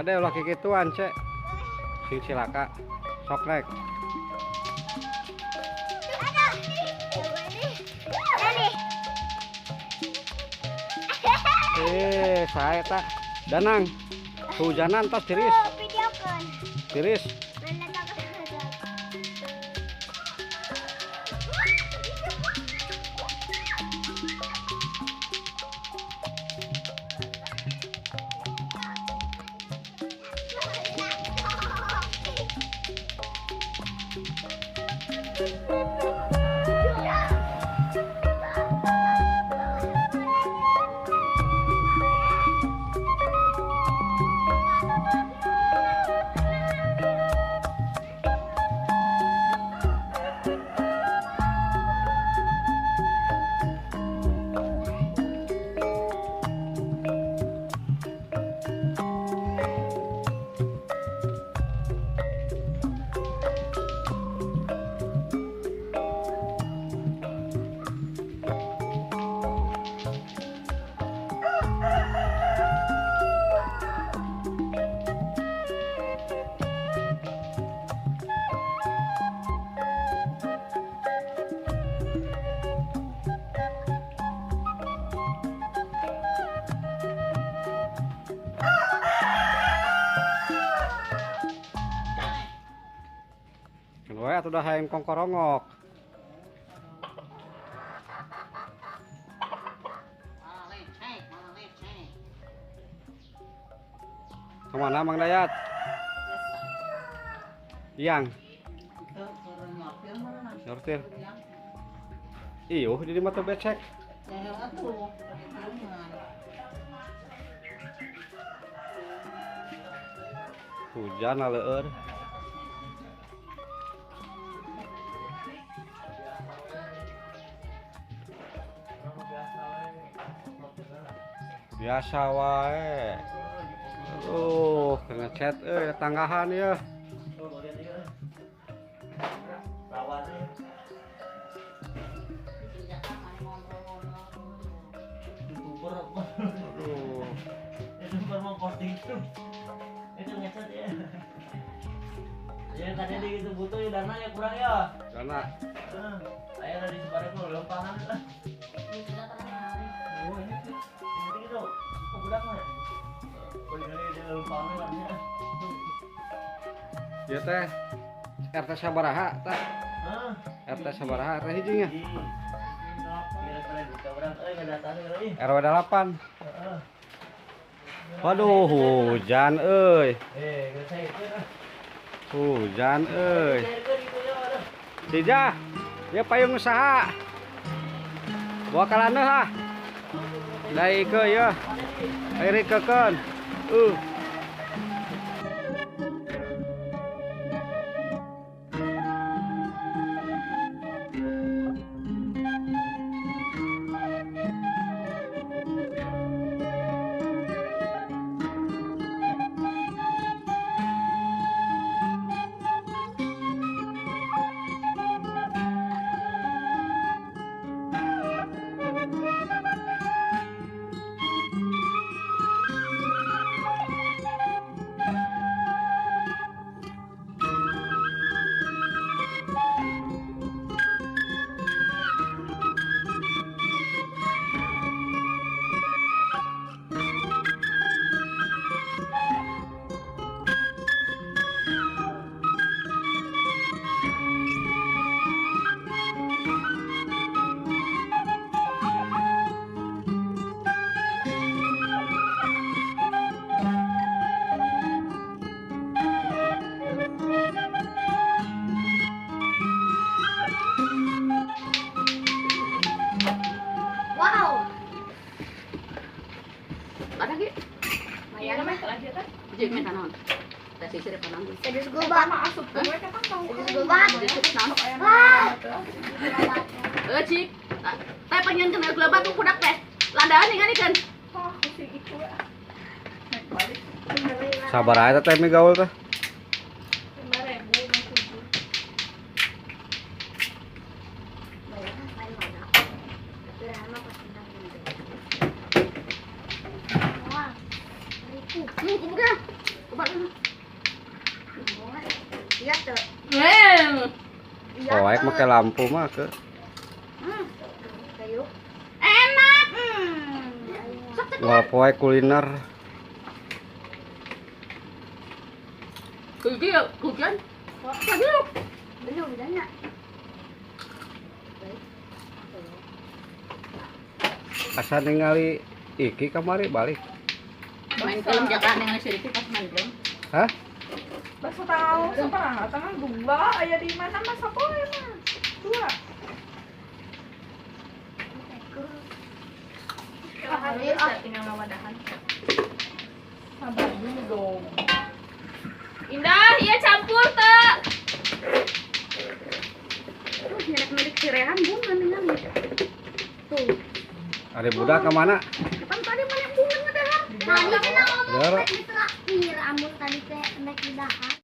Ada ulah kikituan cek sing cilaka sok rek. Saya tak danang hujanan tas tiris tiris Wah, sudah hayang kongkorongok. Kemana Mang Dayat? Yang nyortir. Iyo, di mata becek. Hujan aleur. Biasa wae. Aduh, ngechat tanggahan ya. Aduh. Itu mau posting itu ngechat ya. Ya tadi itu butuh ya dana ya kurang ya. Dana. Ayo dari sebarang lo lempangan lah. Oh ini tuh. Ini gitu. Kok budak mah? Oh ini dia lempangan katanya. Ya teh RT sabaraha teh. RT sabaraha teh hijingnya. RW 8. Waduh, hujan euy. Hujan euy. Sija, ya payung usaha. Bawa kalana ha. Dai ke ya. Airi kekeun. Jadi minta non. Tadi sih depan non. Terus gobak. Terus gobak. Cik. Teh pengen kena gelabat tuh kudak teh. Landaan nih kan ikan. Sabar aja teh mi gaul teh. Coba dulu. Iya tuh. Eh, Poek make lampu mah ke. Kayu. enak. Sok cek. Wah, poek kuliner. Kuji ya, kujian. Aduh. Belum bedanya. Asa ningali iki kamari balik. Main film jalan yang ngasih itu pas main film. Hah? Basa tahu separah tangan dua aya di mana mas apa mah? Dua. Harus tinggal ngawadahan. Sabar dulu dong. Indah, iya campur tak. Tuh, nyerek milik cirehan bunga dengan tuh. Ada budak ke mana? Kapan tadi mana bunga ngedahar? Tadi kita ngomong Dara. di terakhir, amun tadi teh naik di dahar.